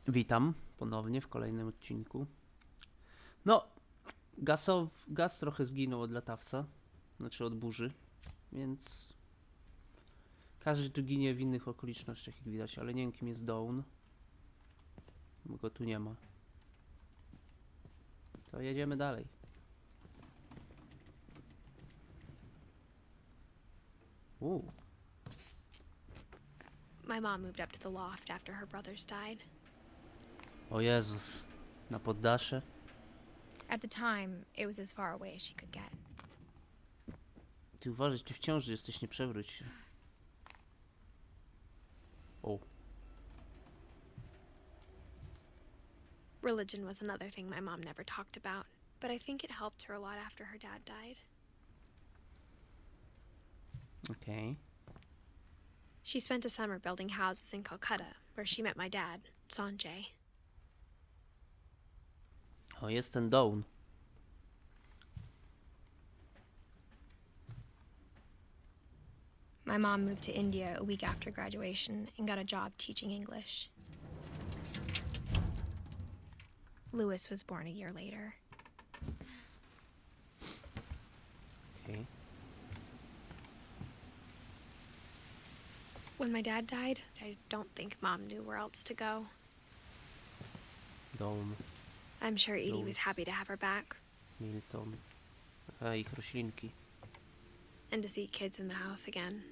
Witam ponownie w kolejnym odcinku. No, gaz trochę zginął od latawca, znaczy od burzy, więc każdy tu ginie w innych okolicznościach, jak widać, ale nie wiem, kim jest Dawn, bo go tu nie ma. To jedziemy dalej. My mom moved up to the loft after her brothers died. O Jezus, na poddasze. At the time, it was as far away as she could get. Ty uważaj, ty w ciąży jesteś, nie przewróć się. O. Religion was another thing my mom never talked about, but I think it helped her a lot after her dad died. Okej. She spent a summer building houses in Calcutta, where she met my dad, Sanjay. O, jest ten Dawn. My mom moved to India a week after graduation and got a job teaching English. Lewis was born a year later. Okej. When my dad died, I don't think Mom knew where else to go. Dawn, I'm sure Edie Lewis. was happy to have her back Milton. A, ich roślinki. and to see kids in the house again.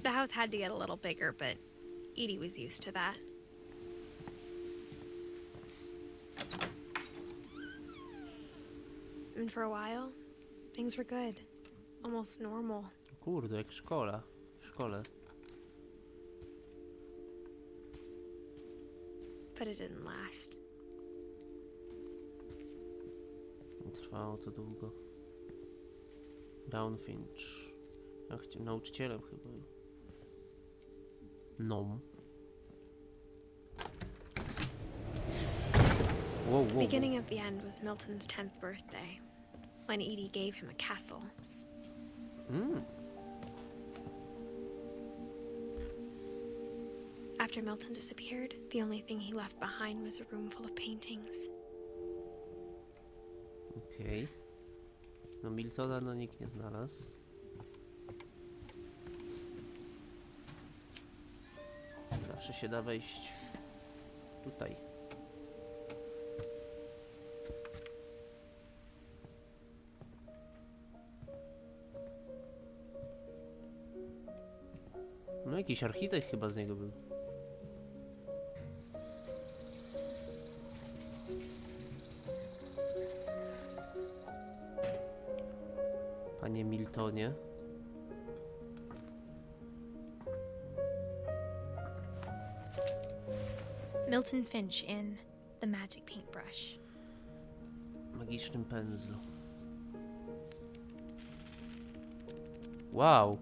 The house had to get a little bigger, but Edie was used to that. And for a while, things were good. Almost normal. Kurde, jak szkola. W szkole. But it didn't last. Nie trwało to długo. Down Finch. Nauczycielem chyba. No. Wow, The wow, beginning of the end was Milton's 10th birthday, when Edie gave him a castle. After Milton disappeared, the only thing he left behind was a room full of paintings. Okej. No Miltona no nikt nie znalazł. Zawsze się da wejść tutaj. No jakiś architekt chyba z niego był. Panie Miltonie. Milton Finch in The Magic Paintbrush. Magicznym pędzlu. Wow.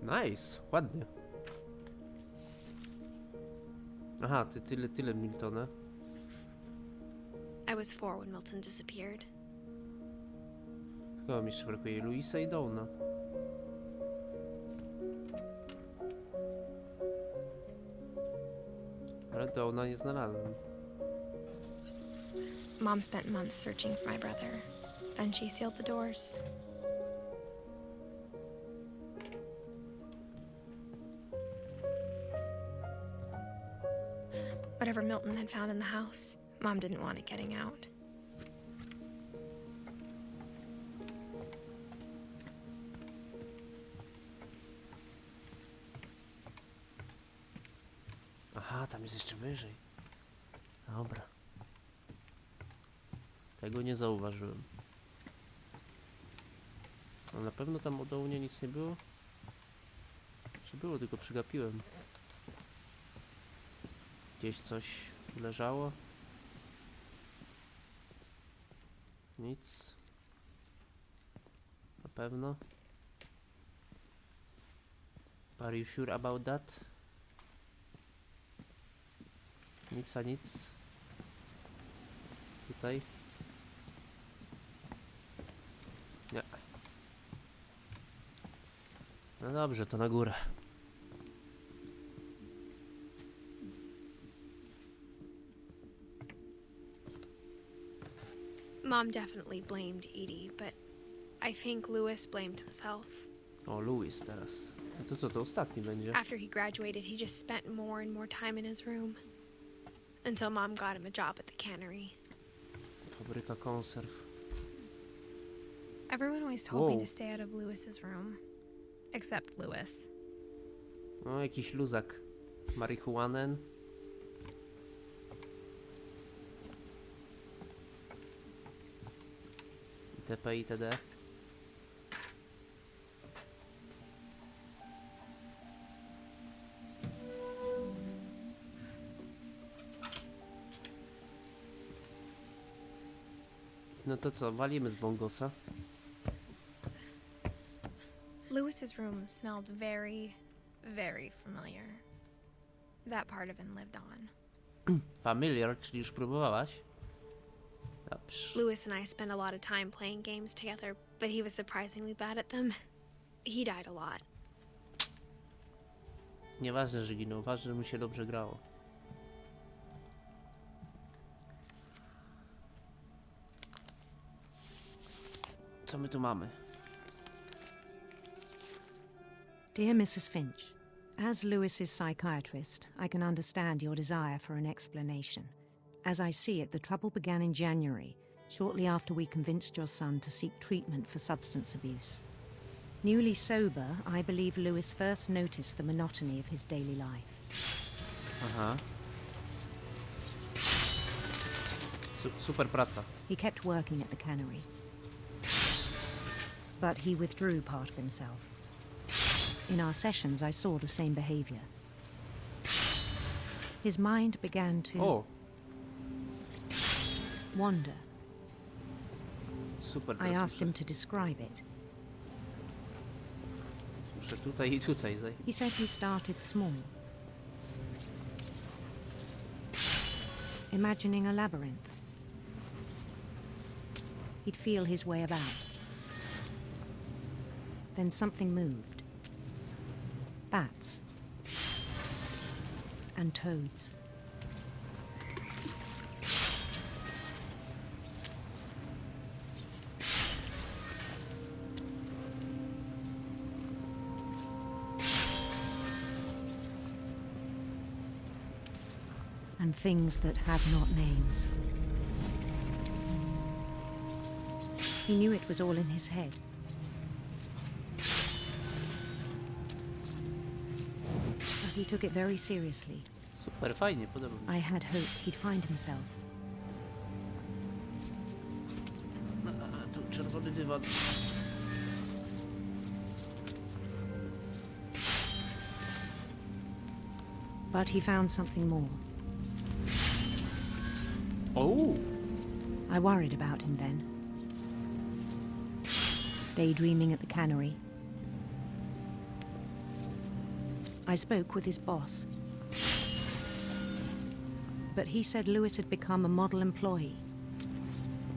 Nice, ładnie. Aha, ty tyle Miltona. I was 4 when Milton disappeared. Chyba mi jeszcze brakuje Louisa i Dawna. Ale Dawna nie znalazłem. Mom spent months searching for my brother. Then she sealed the doors. Whatever Milton had found in the house, Mom didn't want it getting out. Aha, tam jest jeszcze wyżej. Dobra. Tego nie zauważyłem. A na pewno tam o Dawnie nic nie było? Czy było, tylko przegapiłem. Gdzieś coś leżało. Nic. Na pewno. Are you sure about that? Nic a nic. Tutaj. Nie. No dobrze, to na górę. Mom definitely blamed Edie, but I think Louis blamed himself. O, Louis teraz. No to co, to ostatni będzie? After he graduated, he just spent more and more time in his room. Until Mom got him a job at the cannery. Fabryka konserw. Everyone always told me Whoa. to stay out of Louis's room. Except Louis. No, jakiś luzak. Marihuanen. Itp. itd. No to co, walimy z bongosa. Louis's room smelled very, very familiar. That part of him lived on. Familiar, czyli już próbowałaś? Dobrze. Louis and I spent a lot of time playing games together, but he was surprisingly bad at them. He died a lot. Nieważne, że ginął, ważne, że mu się dobrze grało. Co my tu mamy? Dear Mrs. Finch, as Lewis's psychiatrist, I can understand your desire for an explanation. As I see it, the trouble began in January, shortly after we convinced your son to seek treatment for substance abuse. Newly sober, I believe Lewis first noticed the monotony of his daily life. Aha. Super praca. He kept working at the cannery. But he withdrew part of himself. In our sessions, I saw the same behavior. His mind began to O! wander. Super, I teraz asked him to describe it. muszę tutaj i tutaj zajść. He said he started small, imagining a labyrinth. He'd feel his way about. Then something moved. Bats. And toads. And things that have not names. He knew it was all in his head. But he took it very seriously. Super, fajnie, podoba mi się. I had hoped he'd find himself. A, tu czerwony dywan. But he found something more. O! I worried about him then. Daydreaming at the cannery. I spoke with his boss. But he said Lewis had become a model employee.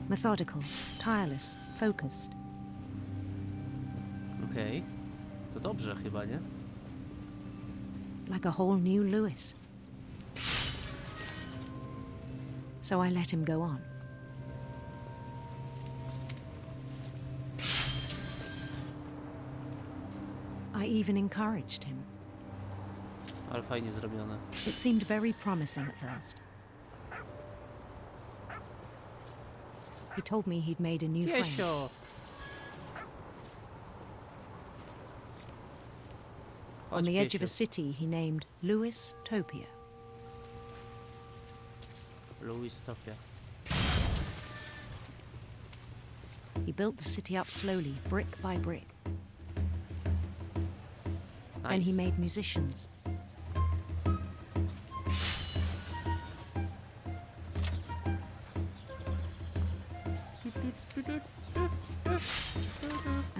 Methodical, tireless, focused. Okej. To dobrze chyba, nie? Like a whole new Lewis. So I let him go on. I even encouraged him. Ale fajnie zrobione. It seemed very promising at first. He told me he'd made a new friend. Piesio! On the edge of a Piesio. city he named Lewis Topia. Louis Topia. He built the city up slowly, brick by brick. Then he Nice. made musicians.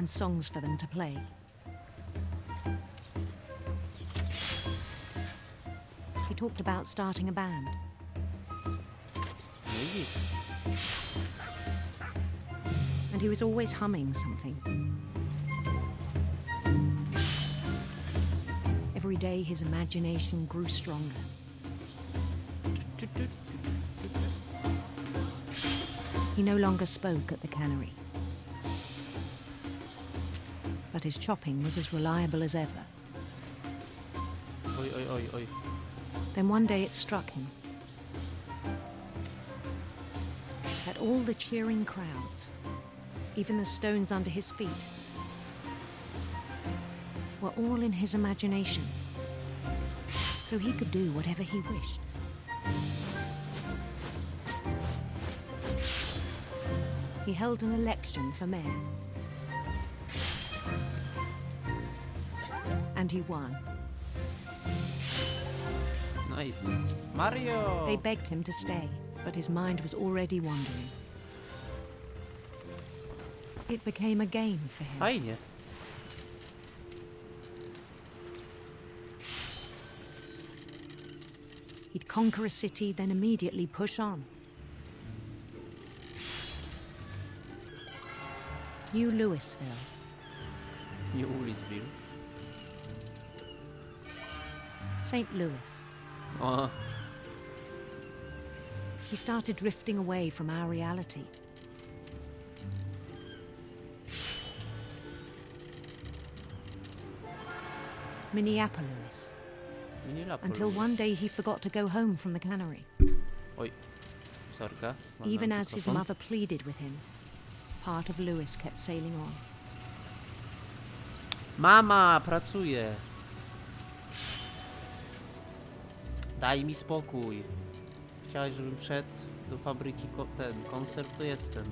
and songs for them to play. He talked about starting a band. Maybe. And he was always humming something. Every day his imagination grew stronger. He no longer spoke at the cannery. But his chopping was as reliable as ever. Oj, oj, oj, oj. Then one day it struck him that all the cheering crowds, even the stones under his feet, were all in his imagination, so he could do whatever he wished. He held an election for mayor. And he won. Nice. Mario! They begged him to stay, but his mind was already wandering. It became a game for him. Fajnie. He'd conquer a city, then immediately push on. New Louisville. New Louisville. St. Louis. O, He started drifting away from our reality. Minneapolis. Minneapolis. Until one day he forgot to go home from the cannery. Oj. Sorka. Even as his mother pleaded with him, part of Louis kept sailing on. Mama, pracuję. Daj mi spokój. Chciałeś, żebym szedł do fabryki konserw, to jestem.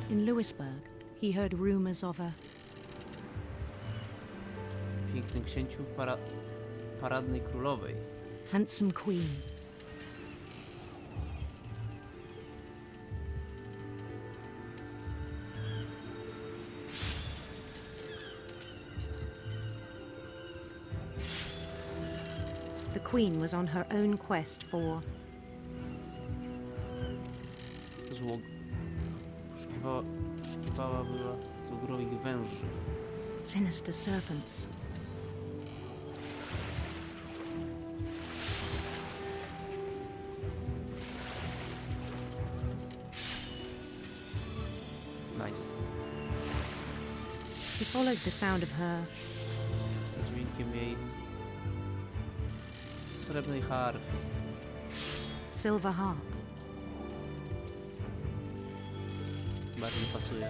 In Louisburg, he heard rumors of a Pięknym księciu paradnej królowej. handsome queen. The queen was on her own quest for Zło... Poszukiwała była złogrówych węży. sinister serpents. Nice. He followed the sound of her Dźwiękiem jej srebrnej harfy. silver harp. Bardziej pasuje.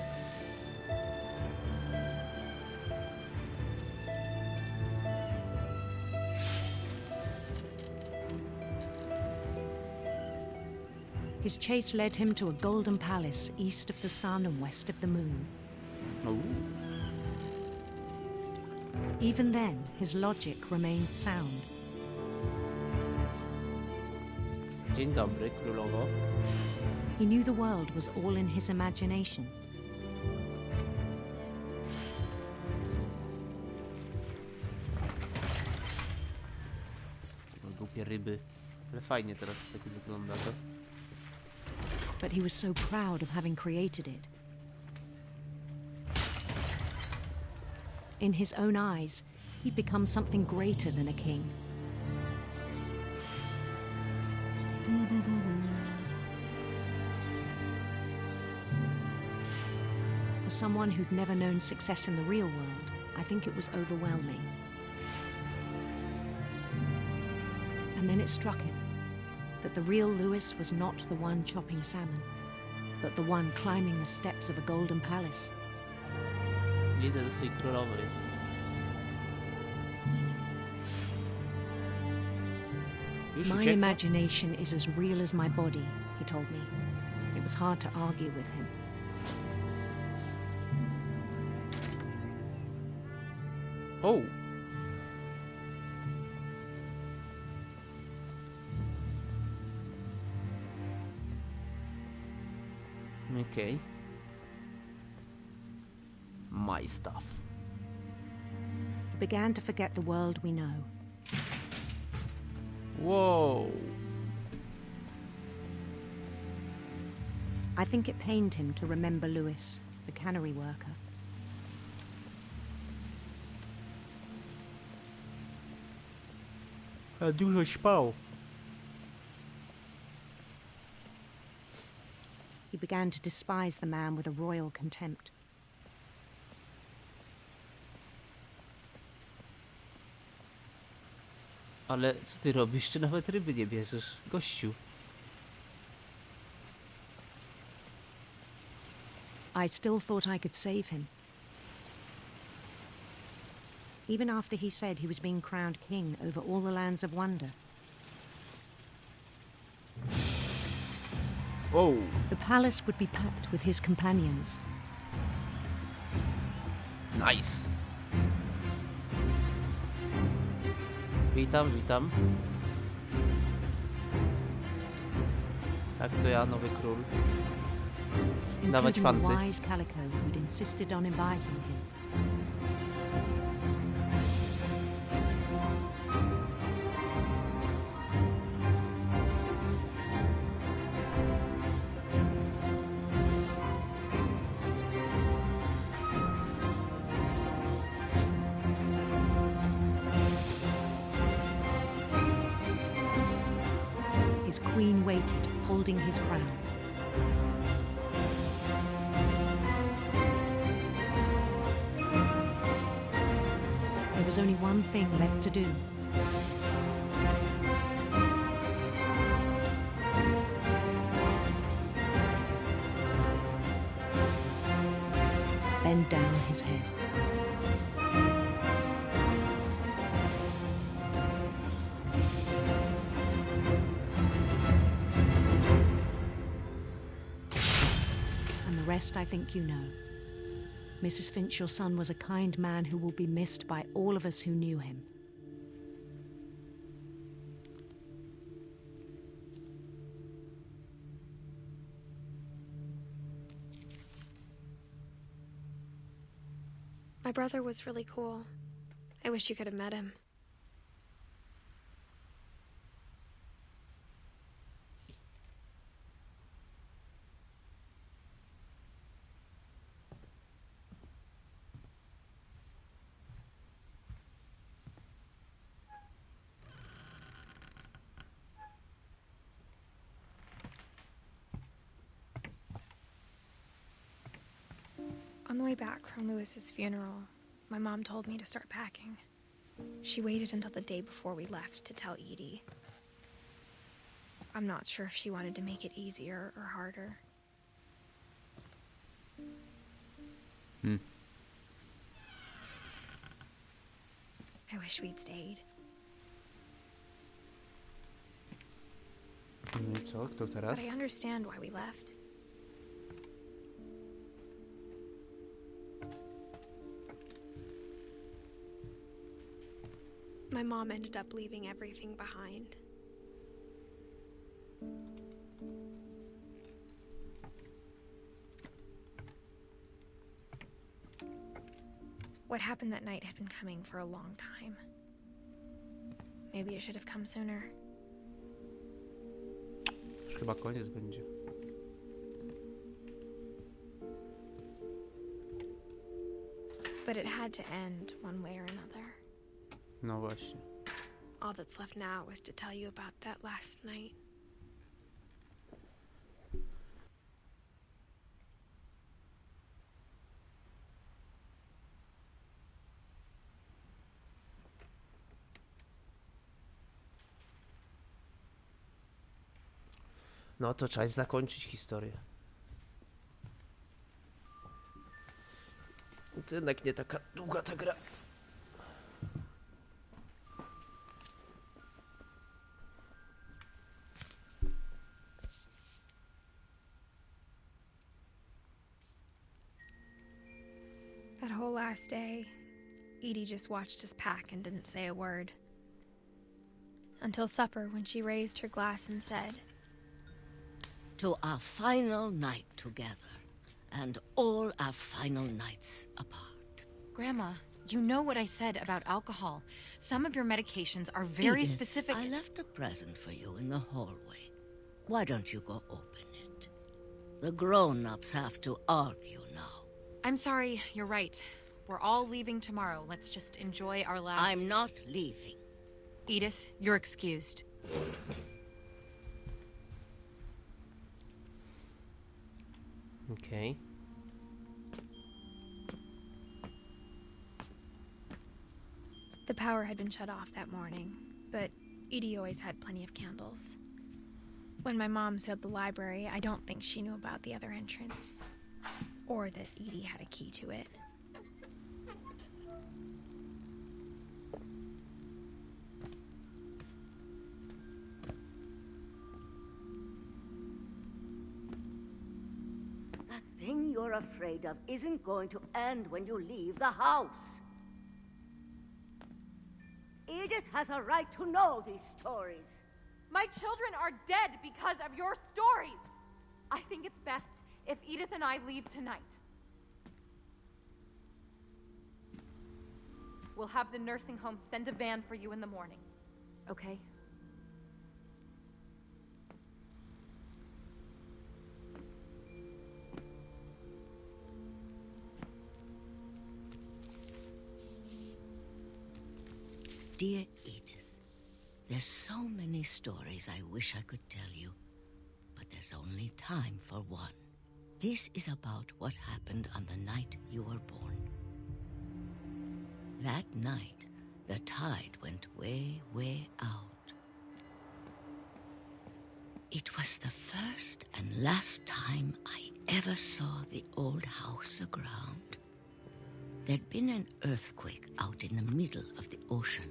His chase led him to a golden palace east of the sun and west of the moon. Even then, his logic remained sound. Dzień dobry, królowo. He knew the world was all in his imagination. Głupie ryby. Ale fajnie teraz tak wygląda to. But he was so proud of having created it. In his own eyes, he'd become something greater than a king. For someone who'd never known success in the real world, I think it was overwhelming. And then it struck him that the real Louis was not the one chopping salmon, but the one climbing the steps of a golden palace. Idę do swojej królowej. Już My uciekła? imagination is as real as my body, he told me. It was hard to argue with him. O! Okej. my stuff. He began to forget the world we know. Whoa. I think it pained him to remember Lewis, the cannery worker. A dużo śpał. He began to despise the man with a royal contempt. Ale co ty robisz? Czy nawet ryby nie bierzesz? Gościu. I still thought I could save him. Even after he said he was being crowned king over all the lands of wonder. Wow. The palace would be packed with his companions. Nice. Witam, witam. Tak, to ja, nowy król. Dawać Including the fanty. wise Calico who'd insisted on inviting him. His queen waited, holding his crown. There was only one thing left to do. Bend down his head. And the rest I think you know. Mrs. Finch, your son was a kind man who will be missed by all of us who knew him. My brother was really cool. I wish you could have met him. On the way back from Lewis's funeral, my mom told me to start packing. She waited until the day before we left to tell Edie. I'm not sure if she wanted to make it easier or harder. I wish we'd stayed. No i co? Kto teraz? But I understand why we left. My mom ended up leaving everything behind. What happened that night had been coming for a long time. Maybe it should have come sooner. Już chyba koniec będzie. But it had to end one way or another. No właśnie. All that's left now is to tell you about that last night. No to czas zakończyć historię. To jednak nie taka długa ta gra. That whole last day, Edie just watched us pack and didn't say a word. Until supper, when she raised her glass and said, "To our final night together, and all our final nights apart." Grandma, you know what I said about alcohol. Some of your medications are very Edith, specific. I left a present for you in the hallway. Why don't you go open it? The grown-ups have to argue now. I'm sorry, you're right. We're all leaving tomorrow. Let's just enjoy our last... I'm not leaving. Edith, you're excused. Okej. The power had been shut off that morning, but Edie always had plenty of candles. When my mom sealed the library, I don't think she knew about the other entrance, or that Edie had a key to it. The thing you're afraid of isn't going to end when you leave the house. Edith has a right to know these stories. My children are dead because of your stories. I think it's best if Edith and I leave tonight. We'll have the nursing home send a van for you in the morning, okay? Dear Edith, there's so many stories I wish I could tell you, but there's only time for one. This is about what happened on the night you were born. That night, the tide went way, way out. It was the first and last time I ever saw the old house aground. There'd been an earthquake out in the middle of the ocean.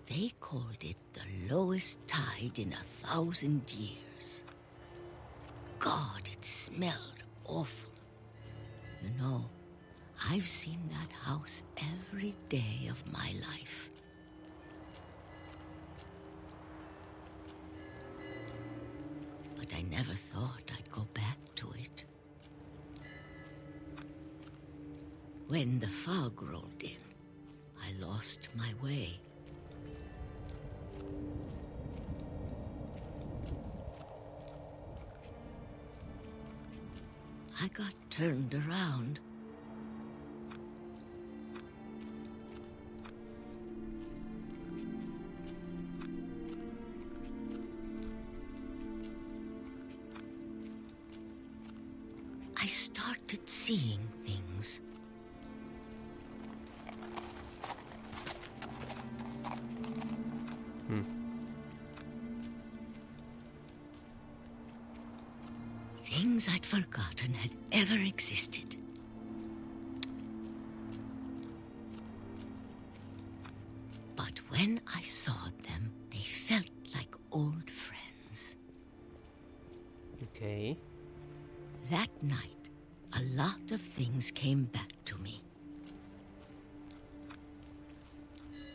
They called it the lowest tide in 1,000 years. God, it smelled awful. You know, I've seen that house every day of my life. But I never thought I'd go back to it. When the fog rolled in, I lost my way. I got turned around. I started seeing things. Things I'd forgotten had ever existed. But when I saw them, they felt like old friends. Okej. That night, a lot of things came back to me.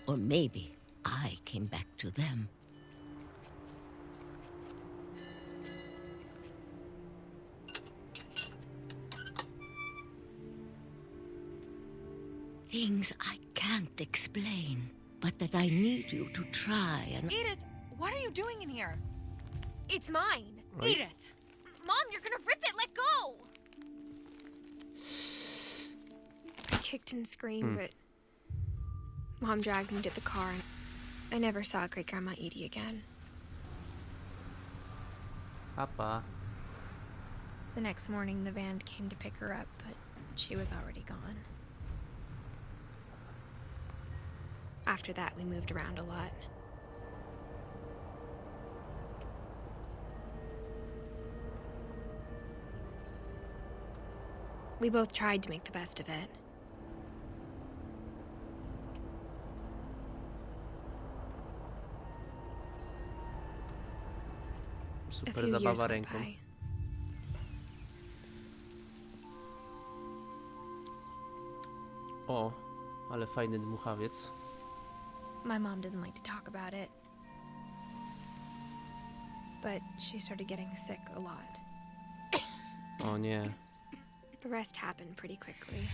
Or maybe I came back to them. Things I can't explain, but that I need you to try and... Edith, what are you doing in here? It's mine! Right. Edith! Mom, you're gonna rip it! Let go! I kicked and screamed, but Mom dragged me to the car, and I never saw Great-Grandma Edie again. Papa. The next morning, the van came to pick her up, but she was already gone. After that, we moved around a lot. We both tried to make the best of it. A Super few years zabawa went ręką. by. O, ale fajny dmuchawiec. My mom didn't like to talk about it, but she started getting sick a lot. O nie. The rest happened pretty quickly.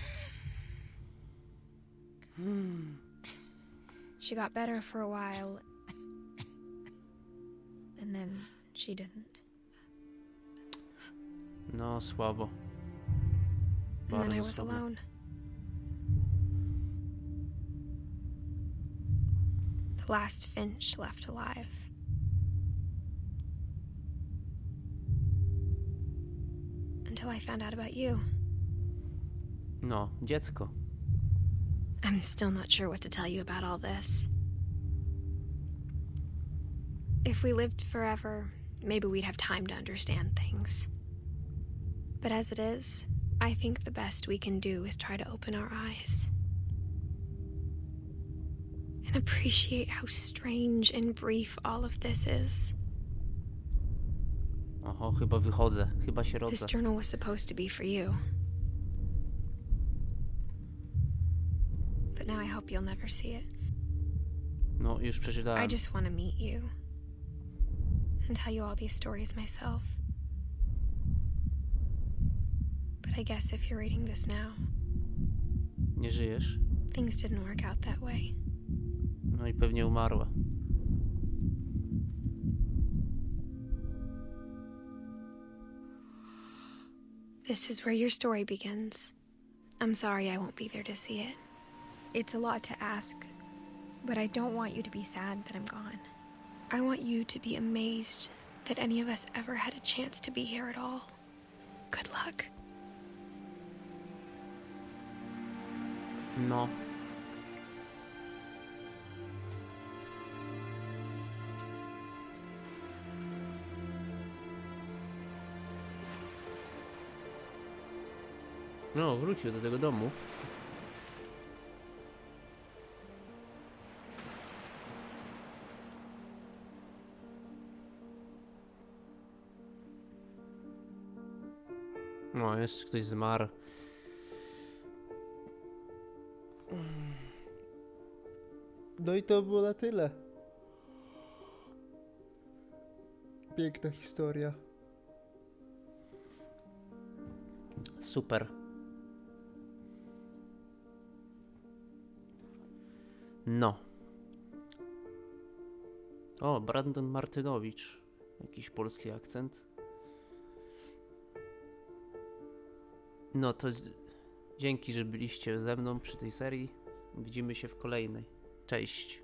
She got better for a while, and then she didn't. No, słabo. And then I Bardzo was słabo. alone. The last Finch left alive. Until I found out about you. No, dziecko. I'm still not sure what to tell you about all this. If we lived forever, maybe we'd have time to understand things. But as it is, I think the best we can do is try to open our eyes. And appreciate how strange and brief all of this is. Oho, chyba wychodzę. Chyba się This rodzę. journal was supposed to be for you. But now I hope you'll never see it. No, już I przeczytałem. just want to meet you. And tell you all these stories myself. But I guess if you're reading this now, Nie żyjesz? things didn't work out that way. No i pewnie umarła. This is where your story begins. I'm sorry I won't be there to see it. It's a lot to ask, but I don't want you to be sad that I'm gone. I want you to be amazed that any of us ever had a chance to be here at all. Good luck. No. No, wrócił do tego domu. No, jeszcze ktoś zmarł. No i to było na tyle. Piękna historia. Super. No. O, Brandon Martynowicz. Jakiś polski akcent. No to dzięki, że byliście ze mną przy tej serii. Widzimy się w kolejnej. Cześć.